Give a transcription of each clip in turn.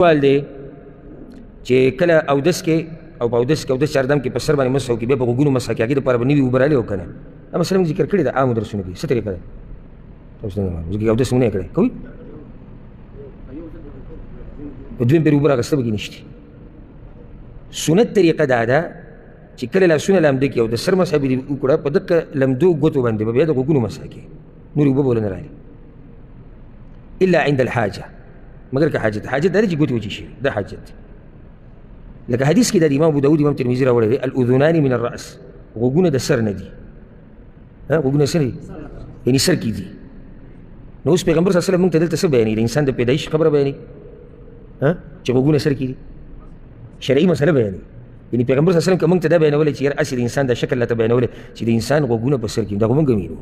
سوال دی چې کله اودس کې او په اودس کې اودس چاردام کې په سر باندې مسح وکړي بیا په غوږونو مسح کړي هغې دپاره به نوي اوبه رالې او که نه دا مسله موږ ذکر کړې ده عامو درسونو کې څه طریقه ده ځکه اودس موږ نه یې کړی کوي په دویم پرې اوبه راغسته پکې نشته سنت طریقه دا ده چې کله لاسونه لامده کړي او د سر مسح به دې وکړه په دقه لمدو ګوتو باندې به بیا د غوږونو مسح کړي نورې اوبه به ولې نه رالي الا عند الحاجه مگر که حاجت دا دی چې ګوتې وچې شي دا حاجت دی لکه حدیث کې د امام ابو داود امام ترمذي راوړی دی الاذنان من الراس غوږونه د سر نه دي غوږونه سر دي یعنې سر کې دي نو اوس پیغمبر صلی الله علیه وسلم موږ ته دلته څه بیانوي د انسان د پیدایش خبره بیانوي چې غوږونه سر کې دي شرعي مسله بیانوي یعنې پیغمبر صلی الله علیه وسلم که موږ ته دا بیانولی چې یار هسې د انسان دا شکل راته بیانولی چې د انسان غوږونه په سر کې دا خو موږ هم وینو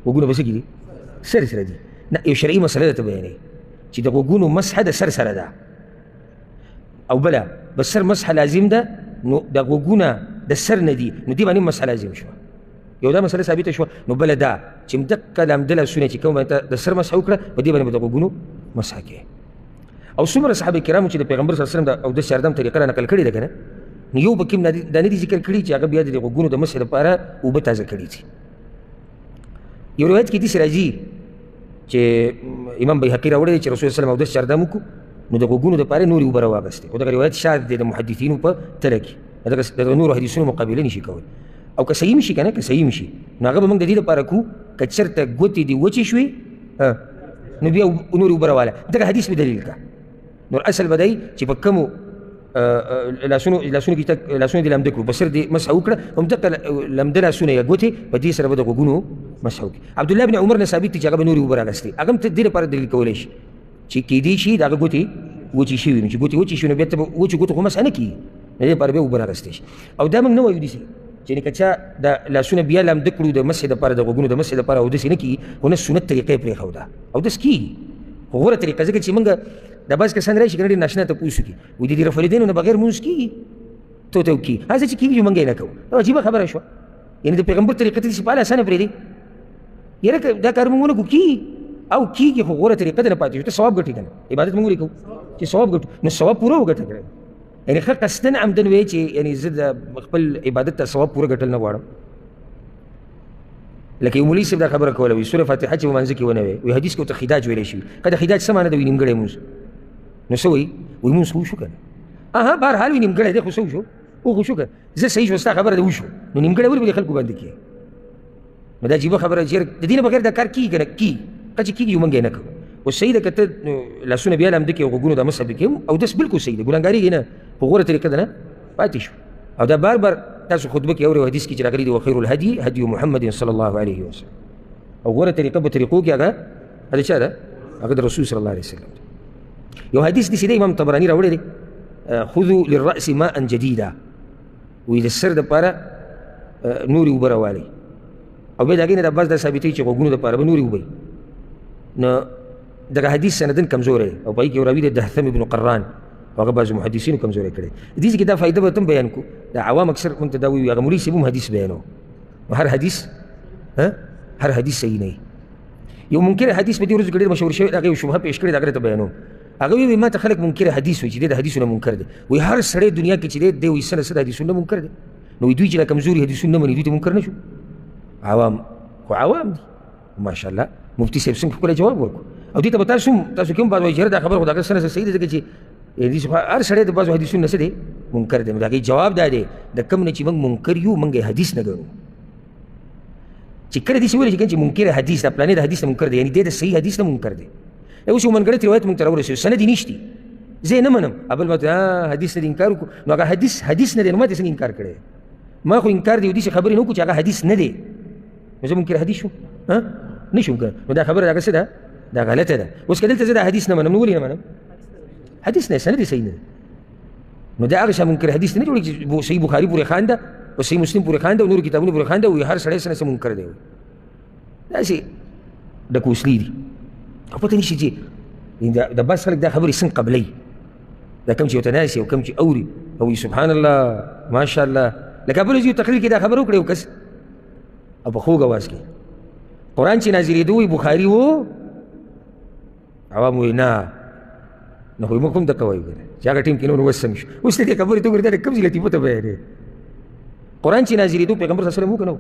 غوږونه په څه کې دي سر سره دي نه یو شرعي مسله درته بیانوي چې د غوږونو مسحه د سر سره ده او بله بس سر مسحه لازم ده نو د غوږونه د سر نه دي نو دې باندې مسحه لازم شوه یو دا مسله ثابته شوه نو بله دا چې مدقه لامده لاسونه چې کوم باندې د سر مسحه وکړه په دې باندې به د غوږونو مسحه کوې او څومره صحابه کرامو چې د پیغمبر صلی الله علیه وسلم د اودس چاردام طریقه را نقل کړې ده که نه نو یو پکې هم دا نه دي ذکر کړي چې هغه بیا د غوږونو د مسحې لپاره اوبه تازه کړي دي یو روایت کې داسې راځي چې امام بیهقي راوړی دی چې رسول صلی الله علیه وسلم اودس چاردام وکړو نو د غوږونو دپاره نورې اوبه راواغستې خو دغه روایت شاذ دی د محدثینو په تله کې دغه نورو حدیثونو مقابله نشي کولی او که صحیح هم شي که نه که صحیح هم شي نو هغه به موږ د دې لپاره کوو که چېرته ګوتې دې وچې شوې نو بیا نورې اوبه راواله دغه حدیث به دلیل کا نو اصل به دی چې په کومو لاسونو دې لامده کړو په سر دې مسحه وکړه همدغه لامده لاسونه یا ګوتې په دې سره به د غوږونو مسحه وکړي عبدالله بن عمر نه ثابت دی چې هغه به نورې اوبه راغستې هغه هم دې لپاره دلیل کولی شي چې کیدای شي د هغه ګوتې وچې شوي وي چې ګوتې وچې شوي نو بیا ته به وچو ګوتو خو مسحه نه کېږي د دې لپاره بیا اوبه راغستې شي او دا موږ نه وایو داسې چې که چا د لاسونه بیا لامده کړو د مسحې دپاره د غوږونو د مسحې دپاره اودس یې نه کېږي خو نه سنت طریقه یې پرېښوده اودس کېږي خو غوره طریقه ځکه چې موږ دا بعض کسان راشي که نه ډېر ناشنا تپوس وکړي وایي د دې رفلیدینو نه بغیر مونځ کېږي ته ورته کېږي هسې چې کېږي موږ یې نه کوو عجیبه خبره شوه یعنې د پیغمبر طریقه ته داسې په اله اسانه پرېږدي یاره که دا کار موږ ونه کړو کېږي او کېږي خو غوره طریقه ده نه پاتې شو ته ثواب ګټې که نه عبادت موږ ولې کوو چې ثواب ګټو نو ثواب پوره وګټه کړی یعنې ښه قصدن عمدن وایي چې یعنې زه د خپل عبادت ته ثواب پوره ګټل نه غواړم لکه یو مولوي صاحب دا خبره کوله وایي سوره فاتحه چې په منځه کې ونه وایي وایي حدیث کې ورته خداج ویلی شوي که د خداج څه معنی ده وایي نیمګړی مونځ نو څه وایي وایي مونځ خو وشو که نه بهرحال وایي نیمګړی دی خو څه وشو خو شو که زه صحیح شو ستا خبره ده وشو نو نیمګړی ولې به د خلکو باندې کېږي نو دا عجیبه خبره چې د دې نه بغیر دا کار کېږي که نه کېږي که چې کېږي یو موږ یې نه کوو اوس صحیح ده که ته لاسونه بیا لامده کړې او غوږونو دا مسحه پرې کوې اودس بلکل صحیح ده ګناهګارېږي نه په غوره طریقه ده نه پاتې شو او دا بار بار تاسو خطبه کې اورئ حدیث کې چې راغلي دي وخیر الهدي هدي محمد صلی الله علیه وسلم او غوره طریقه په طریقو کې هغه د چا ده هغه د رسول صلی الله علیه وسلم یو حدیث داسې دی امام طبراني راوړی دی خذوا للرأس ماء جديدا وایي د سر دپاره نورې اوبه راوالئ او بیا د هغې نه د عباس دا ثابتوي چې غوږونو دپاره به نورې اوبه نو دغه حدیث سندن کمزوری او په هغې کې یو راوي دی دهثم ابن قران او هغه بعضو محدثینو کمزوری کړی دې کې دا فایده به ته هم بیان کړو د عوام اکثر موږ ته دا وایي هغه مولوي صاحب هم حدیث بیانو هر حدیث صحیح نه وي یو منکر حدیث په دې ورځو کې ډېر مشهور شوی هغه یو شبهه پیش کړې ده هغه ته بیانوم هغه وایي ما ته خلک منکر حدیث وایي چې دی د حدیثونه منکر دی وایي هر سړی دنیا کې چې دی دی وایي څه نه څه د حدیثونه منکر دی نو دوی چې دا کمزوري حدیثونه نه مني دوی ته منکر نه شو عوام خو عوام دي ماشاءالله مفتي صاحب څنګه ښکلی جواب ورکړو او دې ته به تاسو کې هم بعض وایي چې دا خبره خو د هغه څه نه څه صحیح دی ځکه چې هر سړی د بعضو حدیثونه نه څه دی منکر دی نو د هغې جواب دا دی د کوم نه چې موږ منکر یو موږ یې حدیث نه ګڼو چې کله داسې ویلې چې منکر حدیث دا پلانې د حدیث نه منکر دی یعنې دی د صحیح حدیث نه منکر دی اوس یو منګړی روایت موږ ته راورسېږي سند یې نشتي زه یې نه منم بل ما ته حدیث نه دې انکار وکړو نو هغه حدیث نه دی نو ما ته څنګه انکار کړی ما خو انکار دی داسې خبرې نه وکړو چې هغه حدیث نه دی نو زه منکر حدیث شوم نه شوم که نو دا خبره هغه څه ده دا غلطه ده اوس که دلته زه دا حدیث نه منم نو ولې نه منم حدیث نه سند یې صحیح نه دی نو دا هغه شی منکر حدیث نه جوړېږي چې صحیح بخاري پورې خانده او صحیح مسلم پورې خانده او نورو کتابونو پورې خانده وایي هر سړی څه نه څه منکر دی داسې ډکوسلي دي او پته نشي چې د بعض خلک دا خبرې څنګه قبلوي دا کوم چې ورته ناست او کوم چې اوري او وایي سبحان الله ماشاء الله لکه بل ورځ یو تقریر کې دا خبره وکړې یو کس او په خوږ اواز کې قرآن چې نازلېدو وایي بخاري و عوام وایي نه نو خو موږ هم دغه وایو کنه چې هغه ټیم کې نو اوس سم شو. اوس دې خبرې ته ګورې دا کوم ځای لطیفه ته بیانې قرآن چې نازلېدو پیغمبر صلی الله علیه وسلم وکنه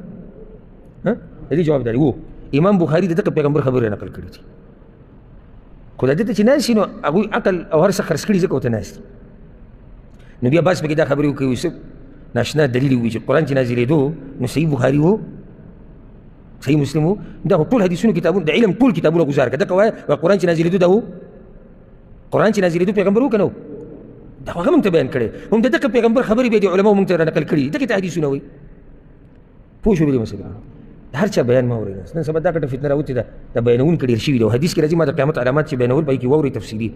ها د دې جواب دی وو. امام بخاري د دغه پیغمبر خبرې نقل کړې دي خو د دې ته چې ناسي نو هغوی عقل او هر څه خرڅ کړي ځکه ورته ناست دي. نو بیا بس پکې دا خبرې وکړي یوسف ناشنا دلیل وي چې قرآن چې نازلېدو نو صحیح بخاري وو صحیح مسلم وو دا خو ټول حدیثونو کتابونه د علم ټول کتابونه ګزار کړه دغه وایه قرآن چې نازلېدو دا وو قرآن چې نازلېدو پیغمبر وو که نه وو دا خو هغه موږ ته بیان کړی هم د دغه پیغمبر خبرې بیا د علماو موږ ته رانقل کړي دغې ته حدیثونه وایي پوه شو بلې مسله هر چا بیان مه اورئ نن سبا دا کټه فتنه راوتې ده دا بیانونکي ډېر شوي دي او حدیث کې راځي ما د قیامت علامات چې بیانول پکې واورئ تفصیلي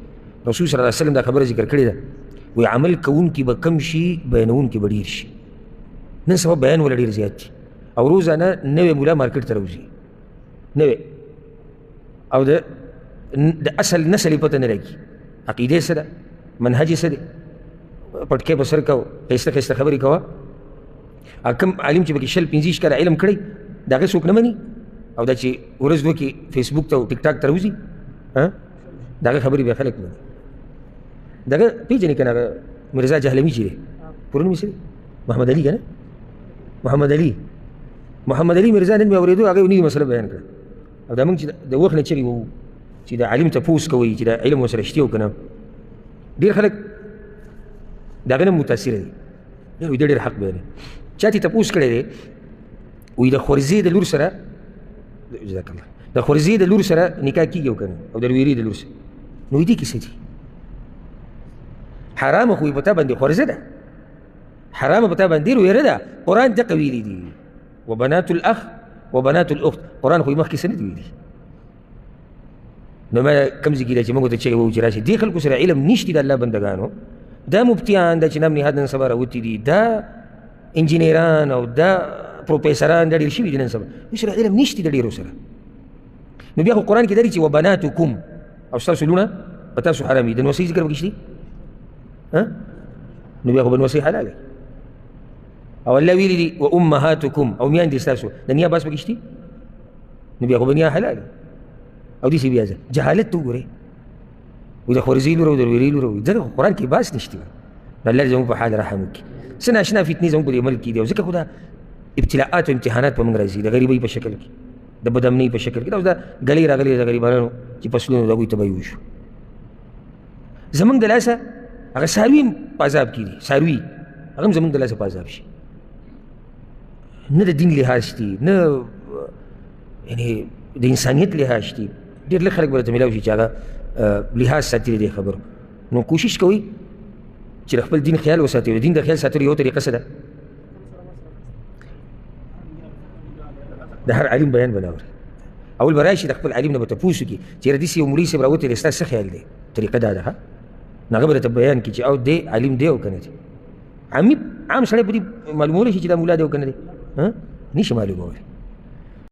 رسول صلی الله علیه وسلم دا خبره ذکر کړې ده وایي عمل کوونکي به کم شي بیانونکي به ډېر شي. نن سبا بیان ولا ډېر زیات دي او روزانه نوې مولا مارکیټ ته راوځي نوې او د اصل نسل یې پته نه لګي عقیدې څه ده منهج یې څه دی پټکې په سر کوه ښایسته ښایسته خبرې کوه کوم عالم چې پکې 15 کاله علم کړی د هغه څوک نه مني او دا چې ورځ دوه کې فیسبوک ته او ټیک ټاک ته راوځي د هغه خبرې بیا خلک مني دغه پېژنې که نه هغه مرزا جهلمي چې دی پوره نوم یې څه دی محمد علي که نه محمد علي مرزا نن مې اورېدو هغه یو نوې مسله بیان کړه او دا موږ چې د وخت نه چغې ووو چې د عالم تپوس کوئ چې د علم ورسره شتې او که نه ډېر خلک د هغه نه متاثره دي وایي دا ډېر حق بیانوي چا چې تپوس کړی دی وایي د خورزې د لور سره جزاک الله د خورزې د لور سره نکاح کېږي او که نه او د رویرې د لور سره نو وایي دې کې څه دي حرامه خو یې په تا باندې خورزه ده حرامه په تا باندې رویره ده قرآن دغه ویلي دي وبنات الاخ وبنات الاخت قرآن خو یې مخکې څه نه دي ویلي نو ما کوم ځای کې ده چې موږ ته چغې ووایو چې راشي دې خلکو سره علم نشته د الله بندګانو دا مفتیان دا چې نام نهاد نن سبا راوتي دي دا انجینران او دا پروفیسران دا ډېر شوي دي نن سبا دوی سره علم نشته د ډېرو سره نو بیا خو قرآن کې دا دي چې وبناتکم او ستاسو لونه په تاسو حرام دي د نوسۍ ذکر پکې شته نو بیا خو به نوسۍ حلاله او الله ویلي دي وامهاتکم او میاندې ستاسو د نیا باس پکې شته نو بیا خو به نیا حلاله او داسې بیا جهالت ته وګورئ وایي د خورزې لور او د رویرې لور وایي ځکه خو قرآن کې باس نشته نو الله دې زموږ په حال رحم وکړي څه ناشنا فتنې زموږ په دې عمل کې دي او ځکه خو دا ابتلاءات او امتحانات په موږ راځي د غریبۍ په شکل کې د بدامنۍ په شکل کې دا اوس دا ګلۍ راغلې د غریبانو چې فصلونه د هغوی تباهي وشو زموږ د لاسه هغه څاروي هم په عذاب کې دي څاروي هغه هم زموږ د لاسه په عذاب شي نه د دین لحاظ شتي نه یعنې د انسانیت لحاظ شتي ډېر لږ خلک به راته میلاو شي چې هغه لحاظ ساتي د دې خبرو نو کوشش کوئ چې د خپل دین خیال وساتئ د دین د خیال ساتلو یو طریقه څه ده د هر عالم بیان به نه اورئ اول به راشي د خپل عالم نه به تپوس وکړي چې یاره داسې یو مولوي صاحب راوتی دی ستا څه خیال دی طریقه دا ده ښه نو هغه به درته بیان کړي چې او دی عالم دی او که نه دی عام سړی په دې معلومولی شي چې دا مولا دی او که نه دی نشي معلومولی